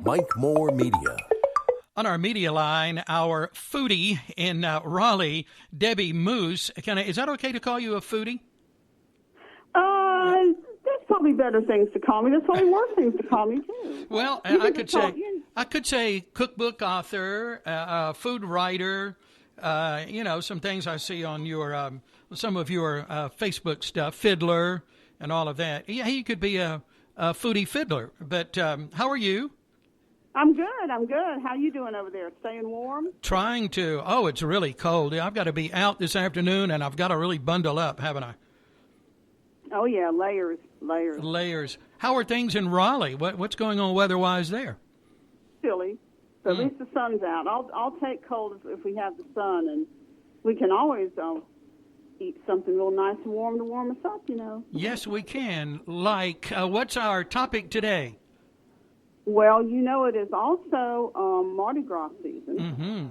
Mike Moore Media. On our media line, our foodie in Raleigh, Debbie Moose. Is that okay to call you a foodie? There's probably better things to call me. There's probably worse things to call me too. Well, I could say cookbook author, food writer. Some things I see on your some of your Facebook stuff, fiddler, and all of that. Yeah, you could be a foodie fiddler. But how are you? I'm good. How you doing over there? Staying warm? Trying to. Oh, it's really cold. I've got to be out this afternoon, and I've got to really bundle up, haven't I? Oh, yeah, layers. How are things in Raleigh? What's going on weather-wise there? Chilly. So at least the sun's out. I'll take cold if we have the sun, and we can always eat something real nice and warm to warm us up, Yes, we can. Like, what's our topic today? Well, it is also Mardi Gras season. Mm-hmm.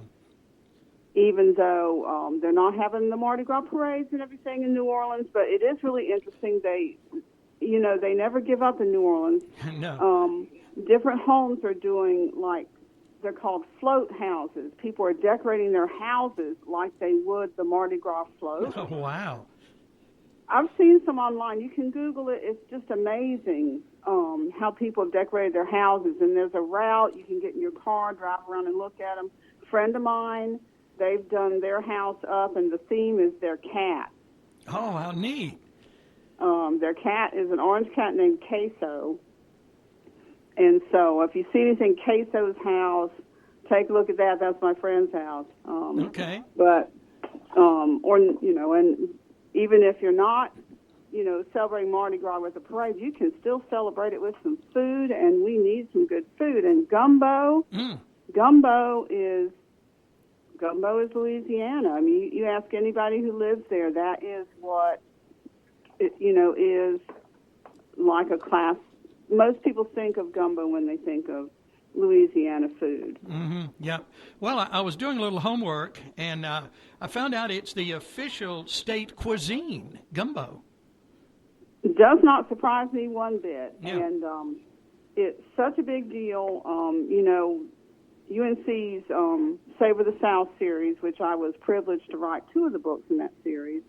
Even though they're not having the Mardi Gras parades and everything in New Orleans, but it is really interesting. They never give up in New Orleans. No. Different homes are doing, they're called float houses. People are decorating their houses like they would the Mardi Gras float. Oh, wow. I've seen some online. You can Google it. It's just amazing how people have decorated their houses. And there's a route. You can get in your car, drive around and look at them. A friend of mine, they've done their house up, and the theme is their cat. Oh, how neat. Their cat is an orange cat named Queso. And so if you see anything Queso's house, take a look at that. That's my friend's house. Okay. But, and even if you're not, celebrating Mardi Gras with a parade, you can still celebrate it with some food, and we need some good food. And gumbo is Louisiana. I mean, you ask anybody who lives there, that is what, is like a class. Most people think of gumbo when they think of Louisiana food. Mm-hmm. Yeah. Well, I was doing a little homework, and I found out it's the official state cuisine, gumbo. It does not surprise me one bit. Yeah. And it's such a big deal. UNC's Savor the South series, which I was privileged to write 2 of the books in that series,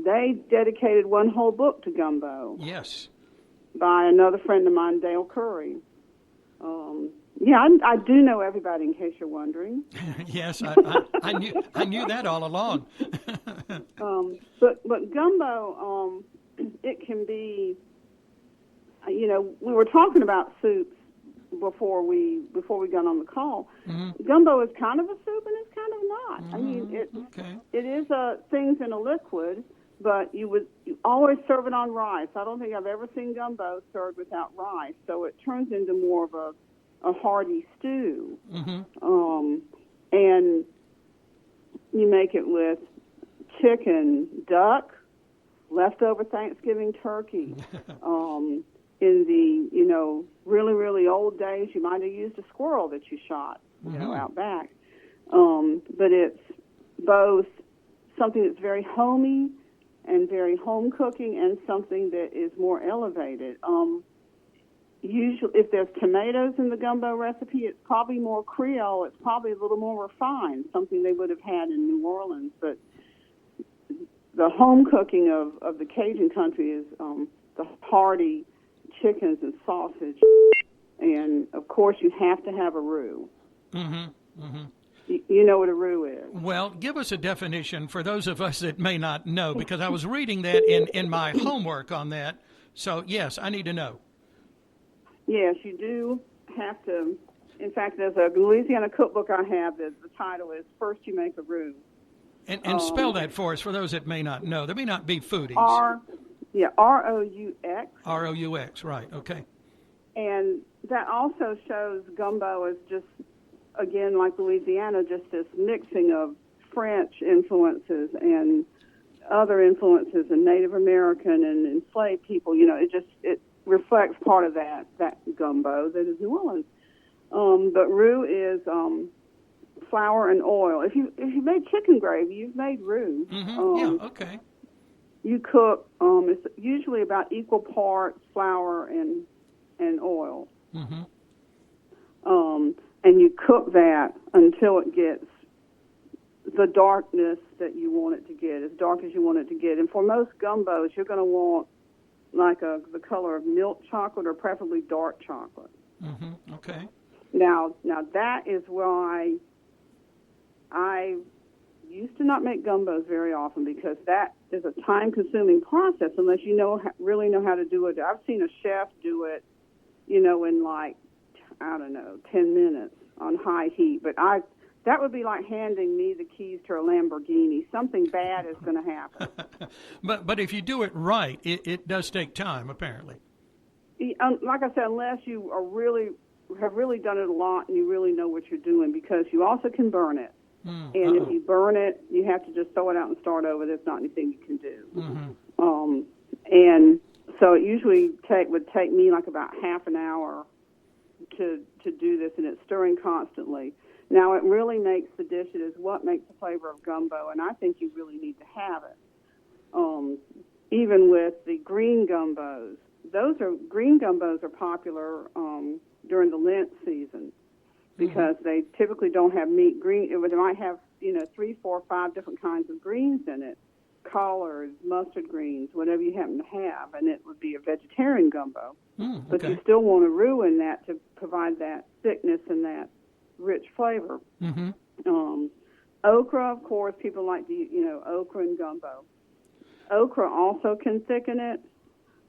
they dedicated one whole book to gumbo. Yes. By another friend of mine, Dale Curry. I do know everybody, in case you're wondering. Yes, I knew that all along. But gumbo, it can be. We were talking about soups before we got on the call. Mm-hmm. Gumbo is kind of a soup and it's kind of not. Mm-hmm. I mean, it is things in a liquid. But you always serve it on rice. I don't think I've ever seen gumbo served without rice. So it turns into more of a hearty stew. Mm-hmm. And you make it with chicken, duck, leftover Thanksgiving turkey. In the, really, really old days, you might have used a squirrel that you shot, out back. But it's both something that's very homey and very home cooking, and something that is more elevated. Usually, if there's tomatoes in the gumbo recipe, it's probably more Creole. It's probably a little more refined, something they would have had in New Orleans. But the home cooking of the Cajun country is the hearty chickens and sausage, and of course, you have to have a roux. Mm-hmm. Mm-hmm. You know what a roux is? Well, give us a definition for those of us that may not know, because I was reading that in my homework on that. So, yes, I need to know. Yes, you do have to. In fact, there's a Louisiana cookbook I have that the title is First You Make a Roux. And spell that for us, for those that may not know. They may not be foodies. R-O-U-X. R-O-U-X, right, okay. And that also shows gumbo as just, again, like Louisiana, just this mixing of French influences and other influences and Native American and enslaved people. It reflects part of that gumbo that is New Orleans. But roux is flour and oil. If you made chicken gravy, you've made roux. Mm-hmm. Okay. You cook. It's usually about equal parts flour and oil. Mm-hmm. and you cook that until it gets the darkness that you want it to get, as dark as you want it to get. And for most gumbos, you're going to want like the color of milk chocolate or preferably dark chocolate. Mm-hmm. Okay. Now that is why I used to not make gumbos very often, because that is a time-consuming process unless you really know how to do it. I've seen a chef do it, in like, I don't know, 10 minutes on high heat. But that would be like handing me the keys to a Lamborghini. Something bad is going to happen. But if you do it right, it does take time, apparently. Like I said, unless you have really done it a lot and you really know what you're doing, because you also can burn it. And if you burn it, you have to just throw it out and start over. There's not anything you can do. Mm-hmm. And so it usually would take me like about half an hour to do this, and it's stirring constantly. Now, it really makes the dish. It is what makes the flavor of gumbo, and I think you really need to have it. Even with the green gumbos, green gumbos are popular during the Lent season, because they typically don't have meat. They might have 3, 4, 5 different kinds of greens in it, collards, mustard greens, whatever you happen to have, and it would be a vegetarian gumbo. But you still want a roux in that to provide that thickness and that rich flavor. Mm-hmm. Okra, of course, people like to eat, okra and gumbo. Okra also can thicken it,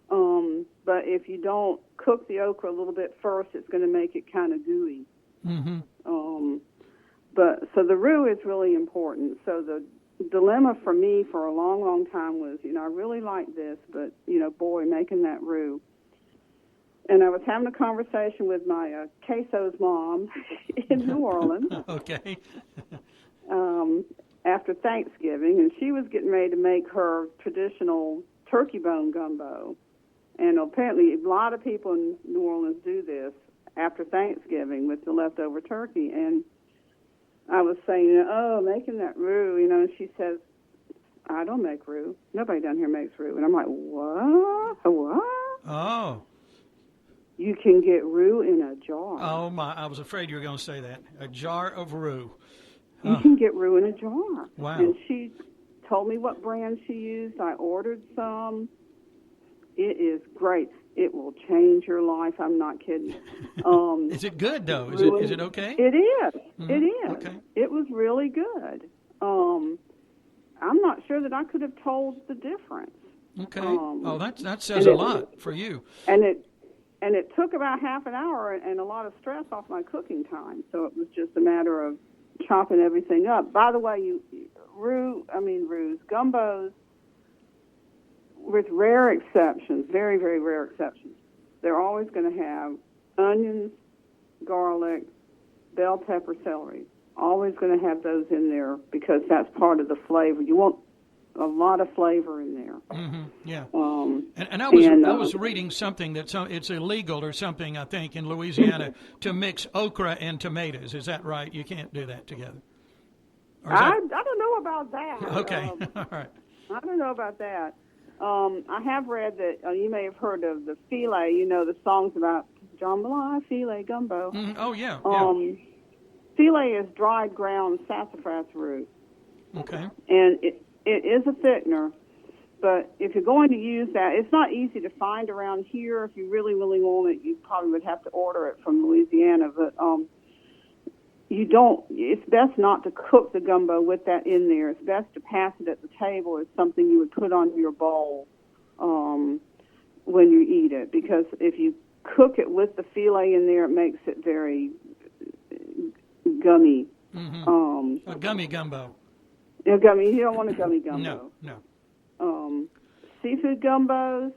but if you don't cook the okra a little bit first, it's going to make it kind of gooey. Mm-hmm. So the roux is really important. So the dilemma for me for a long, long time was, I really like this, but, boy, making that roux. And I was having a conversation with my queso's mom in New Orleans. Okay. After Thanksgiving, and she was getting ready to make her traditional turkey bone gumbo. And apparently a lot of people in New Orleans do this after Thanksgiving with the leftover turkey. And I was saying, making that roux, and she says, I don't make roux. Nobody down here makes roux. And I'm like, what? Oh. You can get roux in a jar. Oh, my. I was afraid you were going to say that. A jar of roux. You can get roux in a jar. Wow. And she told me what brand she used. I ordered some. It is great. It will change your life. I'm not kidding. Is it good, though? Is it okay? It is. Mm-hmm. It is. Okay. It was really good. I'm not sure that I could have told the difference. Okay. That says a lot for you. And it took about half an hour and a lot of stress off my cooking time. So it was just a matter of chopping everything up. By the way, roux, gumbos, with rare exceptions, very, very rare exceptions, they're always going to have onions, garlic, bell pepper, celery. Always going to have those in there because that's part of the flavor. You want a lot of flavor in there. Mm-hmm. Yeah. And I was reading something that it's illegal or something, I think, in Louisiana to mix okra and tomatoes. Is that right? You can't do that together. I don't know about that. Okay. All right. I don't know about that. I have read that you may have heard of the filet. The songs about jambalaya, filet, gumbo. Oh yeah. Filet is dried ground sassafras root. Okay. And it is a thickener, but if you're going to use that, it's not easy to find around here. If you really, really want it, you probably would have to order it from Louisiana. But it's best not to cook the gumbo with that in there. It's best to pass it at the table as something you would put on your bowl when you eat it, because if you cook it with the filet in there, it makes it very gummy. Mm-hmm. A gummy gumbo. A gummy. You don't want a gummy gumbo. No. Seafood gumbos,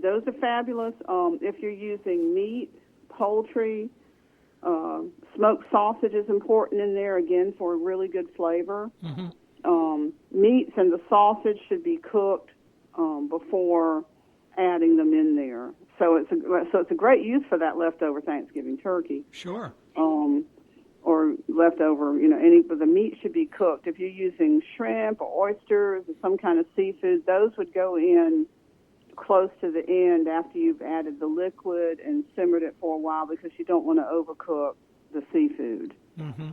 those are fabulous. If you're using meat, poultry, smoked sausage is important in there, again, for a really good flavor. Mm-hmm. Meats and the sausage should be cooked before adding them in there. So it's a great use for that leftover Thanksgiving turkey. Sure. Or leftover, but the meat should be cooked. If you're using shrimp or oysters or some kind of seafood, those would go in close to the end after you've added the liquid and simmered it for a while, because you don't want to overcook the seafood. Mm-hmm.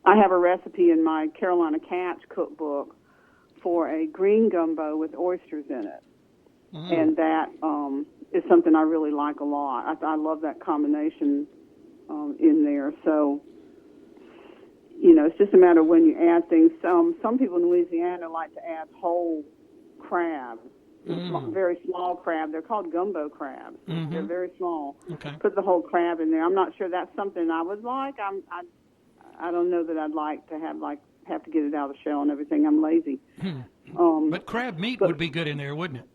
I have a recipe in my Carolina Catch cookbook for a green gumbo with oysters in it. And that is something I really like a lot. I love that combination in there. So, it's just a matter of when you add things. Some people in Louisiana like to add whole crabs, very small crab. They're called gumbo crabs. Mm-hmm. They're very small. Okay. Put the whole crab in there. I'm not sure that's something I would like. I don't know that I'd like to have to get it out of the shell and everything. I'm lazy. But crab meat would be good in there, wouldn't it?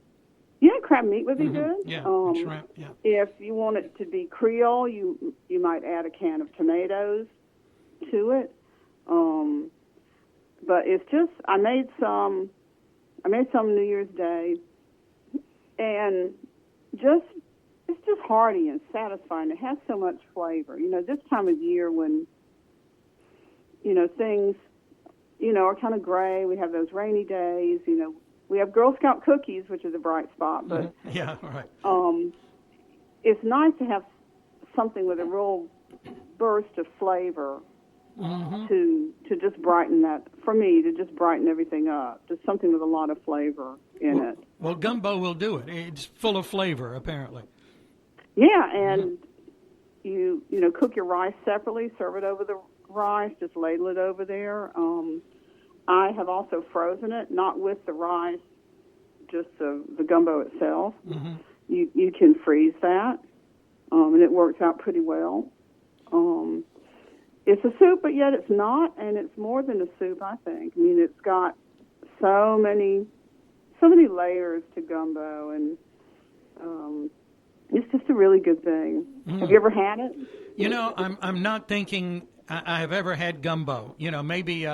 Yeah, crab meat would be good. Yeah, shrimp. Yeah. If you want it to be Creole, you might add a can of tomatoes to it. But it's just I made some New Year's Day, and it's just hearty and satisfying. It has so much flavor. This time of year when things are kind of gray. We have those rainy days. We have Girl Scout cookies, which is a bright spot, but yeah, right. It's nice to have something with a real burst of flavor to just brighten that, for me, to just brighten everything up. Just something with a lot of flavor in it. Well, gumbo will do it. It's full of flavor, apparently. Yeah, and you cook your rice separately, serve it over the rice, just ladle it over there. I have also frozen it, not with the rice, just the gumbo itself. Mm-hmm. You can freeze that, and it works out pretty well. It's a soup, but yet it's not, and it's more than a soup, I think. I mean, it's got so many layers to gumbo, and it's just a really good thing. Have you ever had it? I'm not thinking I have ever had gumbo. Maybe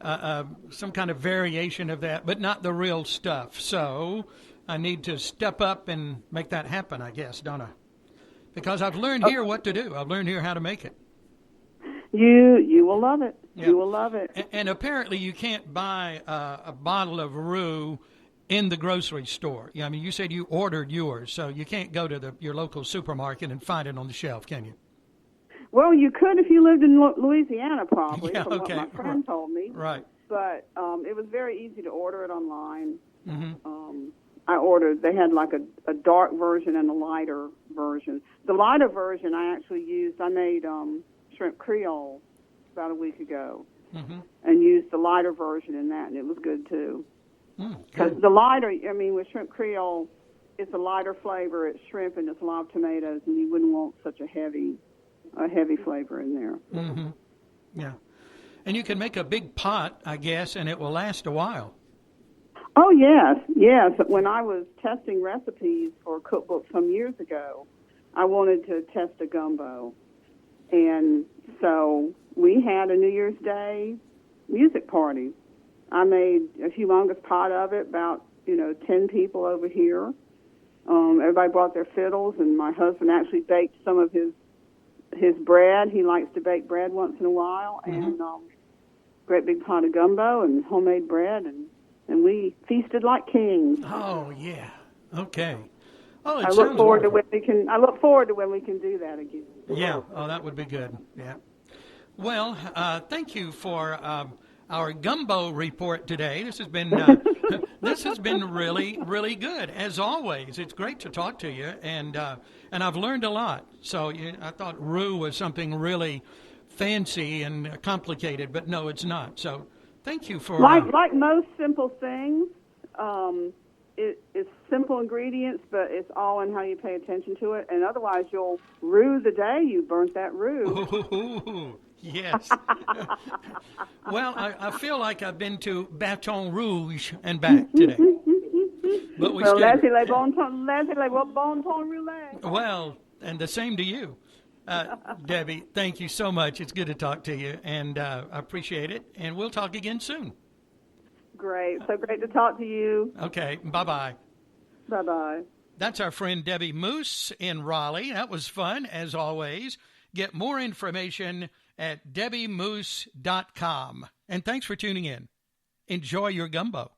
some kind of variation of that, but not the real stuff. So I need to step up and make that happen, I guess, don't I? Because I've learned here what to do. I've learned here how to make it. You will love it. Yeah. You will love it. And apparently you can't buy a bottle of roux in the grocery store. I mean, you said you ordered yours, so you can't go to your local supermarket and find it on the shelf, can you? Well, you could if you lived in Louisiana, probably, yeah, from okay. what my friend told me. Right. But it was very easy to order it online. Mm-hmm. They had like a dark version and a lighter version. The lighter version I made shrimp Creole about a week ago and used the lighter version in that, and it was good too. Because the lighter, with shrimp Creole, it's a lighter flavor. It's shrimp and it's a lot of tomatoes, and you wouldn't want such a heavy flavor in there. Mm-hmm. Yeah. And you can make a big pot, I guess, and it will last a while. Oh, yes. When I was testing recipes for a cookbook some years ago, I wanted to test a gumbo. And so we had a New Year's Day music party. I made a humongous pot of it, about, 10 people over here. Everybody brought their fiddles, and my husband actually baked some of his bread. He likes to bake bread once in a while, and great big pot of gumbo and homemade bread, and we feasted like kings. Oh yeah, okay. Oh, I look forward to when we can do that again. Yeah. Oh, that would be good. Yeah. Well, thank you for our gumbo report today. This has been really, really good as always. It's great to talk to you, and I've learned a lot. So I thought roux was something really fancy and complicated, but no, it's not. So thank you for like most simple things. It's simple ingredients, but it's all in how you pay attention to it. And otherwise, you'll rue the day you burnt that roux. Ooh, yes. Well, I feel like I've been to Baton Rouge and back today. But laissez les bon temps rouler. Well, and the same to you. Debbie, thank you so much. It's good to talk to you, and I appreciate it. And we'll talk again soon. Great. So great to talk to you. Okay. Bye-bye. Bye-bye. That's our friend Debbie Moose in Raleigh. That was fun, as always. Get more information at debbiemoose.com. And thanks for tuning in. Enjoy your gumbo.